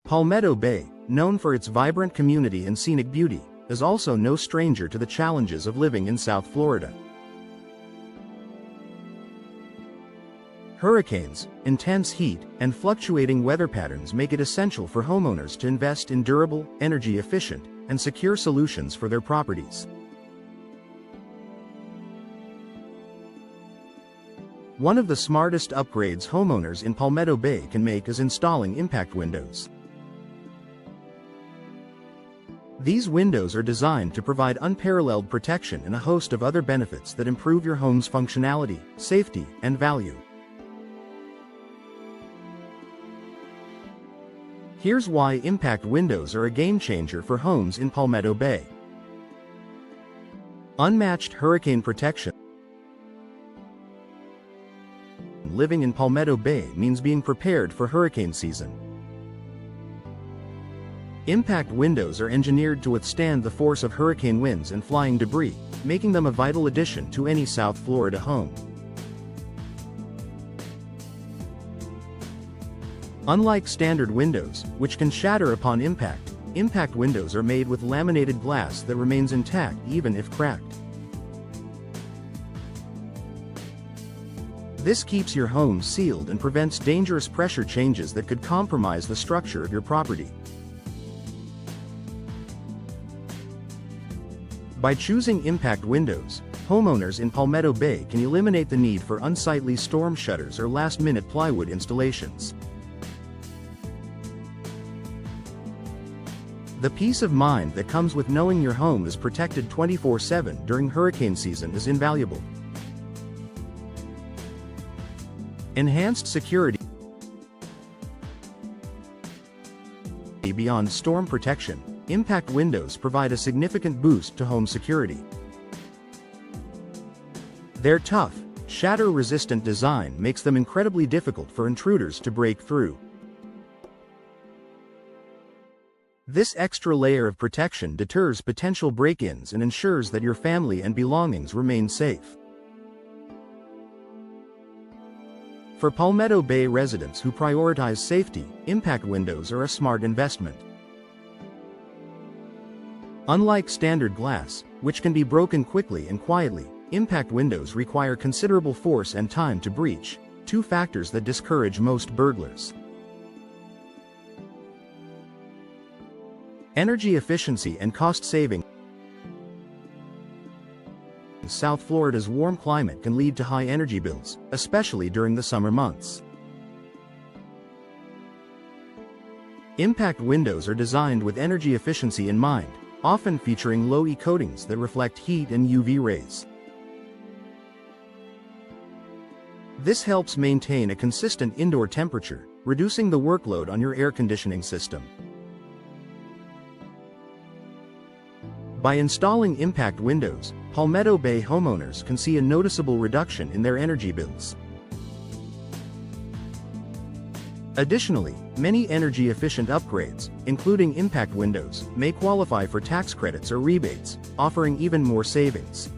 Palmetto Bay, known for its vibrant community and scenic beauty, is also no stranger to the challenges of living in South Florida. Hurricanes, intense heat, and fluctuating weather patterns make it essential for homeowners to invest in durable, energy-efficient, and secure solutions for their properties. One of the smartest upgrades homeowners in Palmetto Bay can make is installing impact windows. These windows are designed to provide unparalleled protection and a host of other benefits that improve your home's functionality, safety, and value. Here's why impact windows are a game-changer for homes in Palmetto Bay. Unmatched hurricane protection. Living in Palmetto Bay means being prepared for hurricane season. Impact windows are engineered to withstand the force of hurricane winds and flying debris, making them a vital addition to any South Florida home. Unlike standard windows, which can shatter upon impact, impact windows are made with laminated glass that remains intact even if cracked. This keeps your home sealed and prevents dangerous pressure changes that could compromise the structure of your property. By choosing impact windows, homeowners in Palmetto Bay can eliminate the need for unsightly storm shutters or last-minute plywood installations. The peace of mind that comes with knowing your home is protected 24/7 during hurricane season is invaluable. Enhanced security. Beyond storm protection, impact windows provide a significant boost to home security. Their tough, shatter-resistant design makes them incredibly difficult for intruders to break through. This extra layer of protection deters potential break-ins and ensures that your family and belongings remain safe. For Palmetto Bay residents who prioritize safety, impact windows are a smart investment. Unlike standard glass, which can be broken quickly and quietly, impact windows require considerable force and time to breach, two factors that discourage most burglars. Energy efficiency and cost saving. South Florida's warm climate can lead to high energy bills, especially during the summer months. Impact windows are designed with energy efficiency in mind, often featuring low-E coatings that reflect heat and UV rays. This helps maintain a consistent indoor temperature, reducing the workload on your air conditioning system. By installing impact windows, Palmetto Bay homeowners can see a noticeable reduction in their energy bills. Additionally, many energy-efficient upgrades, including impact windows, may qualify for tax credits or rebates, offering even more savings.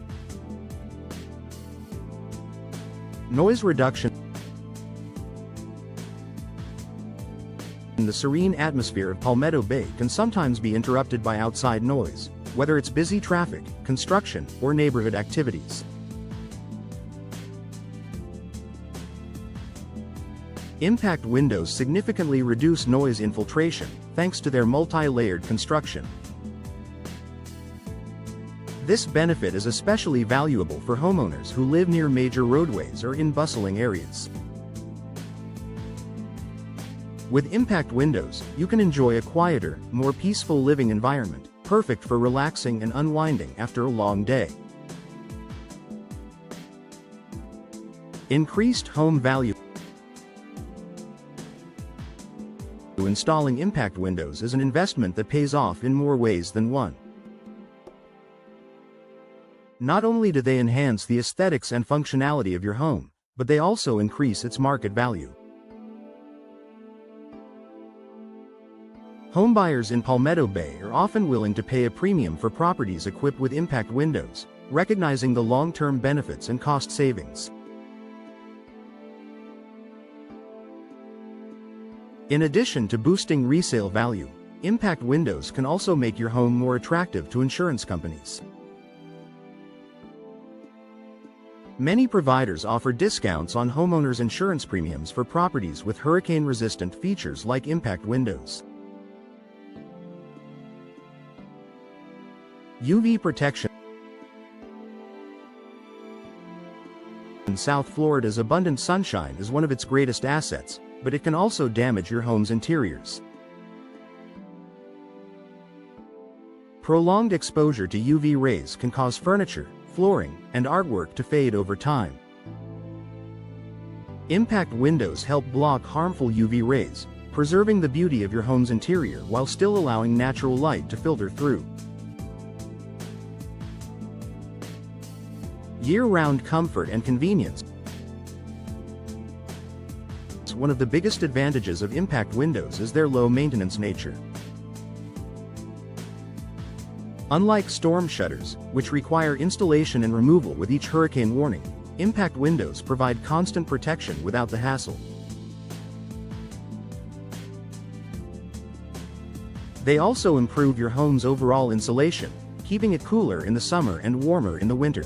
Noise reduction. The serene atmosphere of Palmetto Bay can sometimes be interrupted by outside noise, whether it's busy traffic, construction, or neighborhood activities. Impact windows significantly reduce noise infiltration, thanks to their multi-layered construction. This benefit is especially valuable for homeowners who live near major roadways or in bustling areas. With impact windows, you can enjoy a quieter, more peaceful living environment, perfect for relaxing and unwinding after a long day. Increased home value. Installing impact windows is an investment that pays off in more ways than one. Not only do they enhance the aesthetics and functionality of your home, but they also increase its market value. Homebuyers in Palmetto Bay are often willing to pay a premium for properties equipped with impact windows, recognizing the long-term benefits and cost savings. In addition to boosting resale value, impact windows can also make your home more attractive to insurance companies. Many providers offer discounts on homeowners' insurance premiums for properties with hurricane-resistant features like impact windows. UV protection. South Florida's abundant sunshine is one of its greatest assets, but it can also damage your home's interiors. Prolonged exposure to UV rays can cause furniture, flooring, and artwork to fade over time. Impact windows help block harmful UV rays, preserving the beauty of your home's interior while still allowing natural light to filter through. Year-round comfort and convenience. One of the biggest advantages of impact windows is their low-maintenance nature. Unlike storm shutters, which require installation and removal with each hurricane warning, impact windows provide constant protection without the hassle. They also improve your home's overall insulation, keeping it cooler in the summer and warmer in the winter.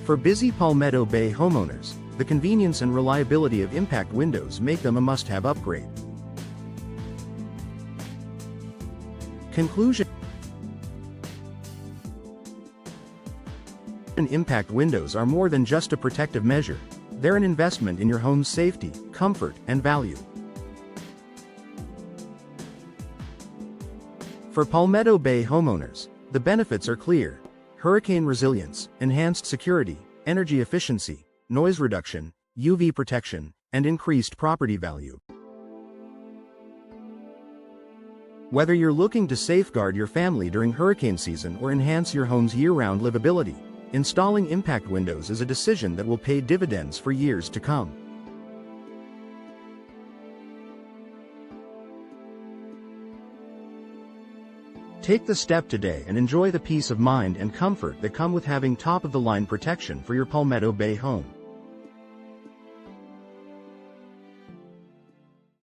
For busy Palmetto Bay homeowners, the convenience and reliability of impact windows make them a must-have upgrade. Conclusion. Impact windows are more than just a protective measure, they're an investment in your home's safety, comfort, and value. For Palmetto Bay homeowners, the benefits are clear: hurricane resilience, enhanced security, energy efficiency, noise reduction, UV protection, and increased property value. Whether you're looking to safeguard your family during hurricane season or enhance your home's year-round livability, installing impact windows is a decision that will pay dividends for years to come. Take the step today and enjoy the peace of mind and comfort that come with having top-of-the-line protection for your Palmetto Bay home.